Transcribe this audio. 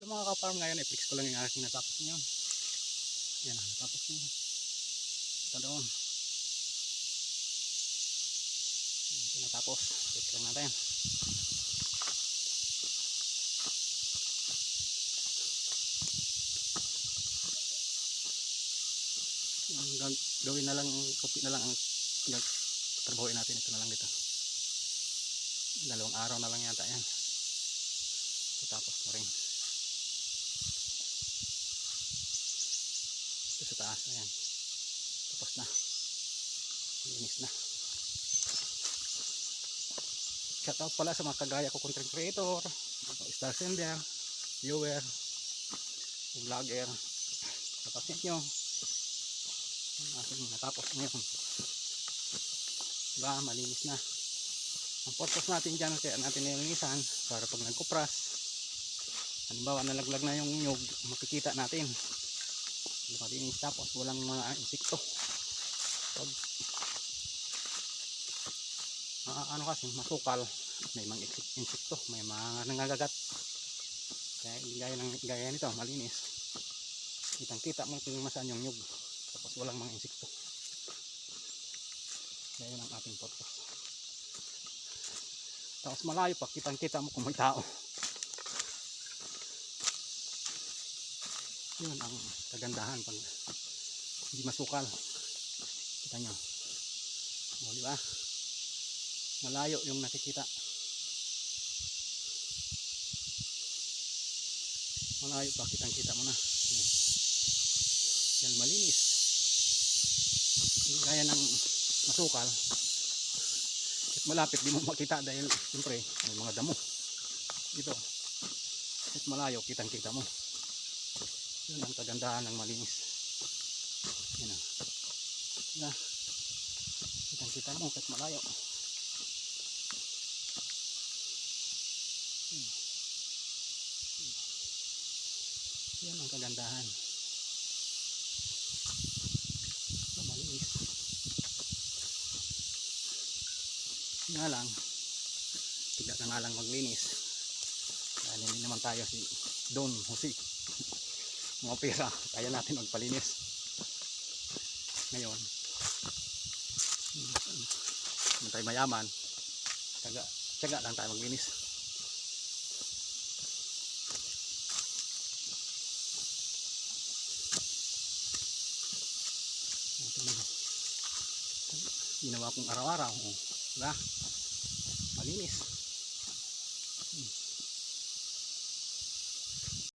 Yung mga ka-farm ngayon, i-flex ko lang yung aking natapos ngayon. Yan, natapos nyo. Ito doon. Ito natapos. Flex lang natin. Gawin na lang, kopi na lang ang trabahoin natin. Ito na lang dito. 2 araw na lang yata yan. Tapos na rin. Ito sa taas. Ayan. Tapos na. Linis na. Shoutout pala sa mga kagaya ko, content creator, star sender, viewer, vlogger. Shoutout nyo. Aking natapos ngayon. Diba? Malinis na. Ang purpose natin dyan, kaya natin nilinisan para pag nagkupras, halimbawa nalaglag na yung nyug, makikita natin. Malinis, tapos walang mga insekto. Pag ano kasi masukal, may mga insekto, may mga nangangagat. Kaya gaya nito, malinis. Kitang kita mo kung masaan yung nyug, tapos walang mga insekto. Kaya yun ang ating purpose. Tapos malayo pa, kitang kita mo kung may tao. Yun ang kagandahan pag hindi masukal. Kita nyo. O, diba? Malayo yung nakikita. Malayo pa, kitang kita mo na. Yan, malinis. Hindi kaya ng masukal. At malapit di mo makita dahil siyempre may mga damo. Ito. At malayo, kitang kita mo. Yun ang kagandahan ng malinis. Yan o. Diba? Kitang kita mo kahit malayo. Yan ang kagandahan. So, malinis. Nga lang, tiga na nga lang maglinis. Dahil hindi naman tayo si Don Jose mga pera, kaya natin magpalinis ngayon. Hindi tayo mayaman, tsaga lang tayo maglinis. Ginawa kong araw-araw, diba? Malinis.